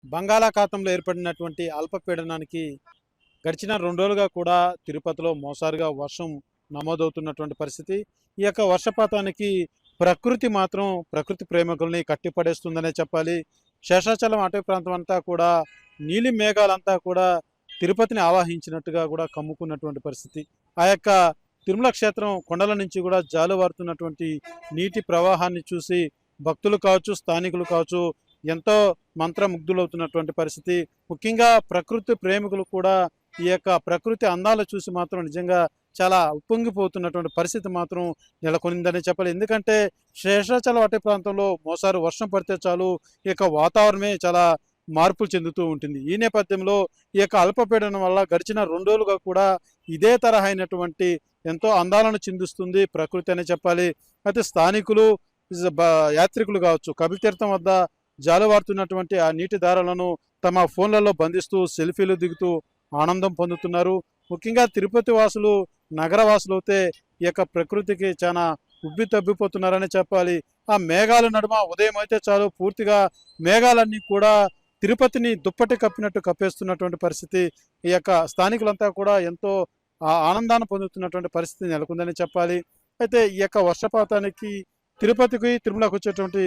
బంగాళాఖాతంలో ఏర్పడినటువంటి అల్పపీడనానికి గడిచిన 2 రోజులుగా కూడా తిరుపతిలో మోసారుగా వర్షం నమోదవుతున్నటువంటి పరిస్థితి. ఈ యొక్క వర్షపాతానికి ప్రకృతి మాత్రం ప్రకృతి ప్రేమికుల్ని కట్టిపడేస్తుందనే చెప్పాలి. శేషాచలం అటవీ ప్రాంతం అంతా కూడా నీలి మేఘాలంతా కూడా తిరుపతిని ఆవాహించినట్టుగా కూడా కమ్ముకున్నటువంటి పరిస్థితి. ఆ యొక్క తిరుమల క్షేత్రం కొండల నుంచి కూడా జాలువారుతున్నటువంటి నీటి ప్రవాహాన్ని చూసి భక్తులు కావచ్చు, స్థానికులు కావచ్చు ఎంతో మంత్రముగ్ధులవుతున్నటువంటి పరిస్థితి. ముఖ్యంగా ప్రకృతి ప్రేమికులు కూడా ఈ యొక్క ప్రకృతి అందాలు చూసి మాత్రం నిజంగా చాలా ఉప్పొంగిపోతున్నటువంటి పరిస్థితి మాత్రం నెలకొనిందనే చెప్పాలి. ఎందుకంటే శేషాచలం అటవీ ప్రాంతంలో మోసారు వర్షం పడితే చాలు ఈ యొక్క వాతావరణమే చాలా మార్పులు చెందుతూ ఉంటుంది. ఈ నేపథ్యంలో ఈ యొక్క అల్పపీడనం వల్ల గడిచిన 2 రోజులుగా కూడా ఇదే తరహా అయినటువంటి ఎంతో అందాలను చిందిస్తుంది ప్రకృతి అనే చెప్పాలి. అయితే స్థానికులు యాత్రికులు కావచ్చు కపిల తీర్థం వద్ద జాలువారుతున్నటువంటి ఆ నీటి దారాలను తమ ఫోన్లలో బంధిస్తూ సెల్ఫీలు దిగుతూ ఆనందం పొందుతున్నారు. ముఖ్యంగా తిరుపతి వాసులు, నగర వాసులు అయితే ఈ యొక్క ప్రకృతికి చాలా ఉబ్బి తబ్బిపోతున్నారని చెప్పాలి. ఆ మేఘాల నడుమ ఉదయం అయితే చాలు పూర్తిగా మేఘాలన్నీ కూడా తిరుపతిని దుప్పటి కప్పినట్టు కప్పేస్తున్నటువంటి పరిస్థితి. ఈ యొక్క స్థానికులంతా కూడా ఎంతో ఆనందాన్ని పొందుతున్నటువంటి పరిస్థితి నెలకొందని చెప్పాలి. అయితే ఈ యొక్క వర్షపాతానికి తిరుపతికి, తిరుమలకు వచ్చేటువంటి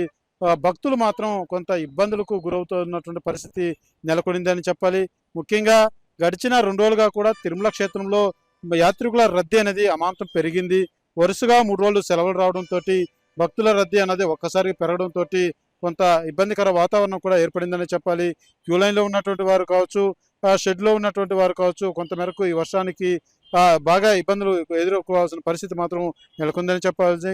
భక్తులు మాత్రం కొంత ఇబ్బందులకు గురవుతున్నటువంటి పరిస్థితి నెలకొనిందని చెప్పాలి. ముఖ్యంగా గడిచిన 2 రోజులుగా కూడా తిరుమల క్షేత్రంలో యాత్రికుల రద్దీ అనేది అమాంతం పెరిగింది. వరుసగా 3 రోజులు సెలవులు రావడంతో భక్తుల రద్దీ అనేది ఒక్కసారిగా పెరగడంతో కొంత ఇబ్బందికర వాతావరణం కూడా ఏర్పడిందని చెప్పాలి. క్యూ లైన్లో ఉన్నటువంటి వారు కావచ్చు, షెడ్లో ఉన్నటువంటి వారు కావచ్చు కొంతమేరకు ఈ వర్షానికి బాగా ఇబ్బందులు ఎదుర్కోవాల్సిన పరిస్థితి మాత్రం నెలకొందని చెప్పాలి.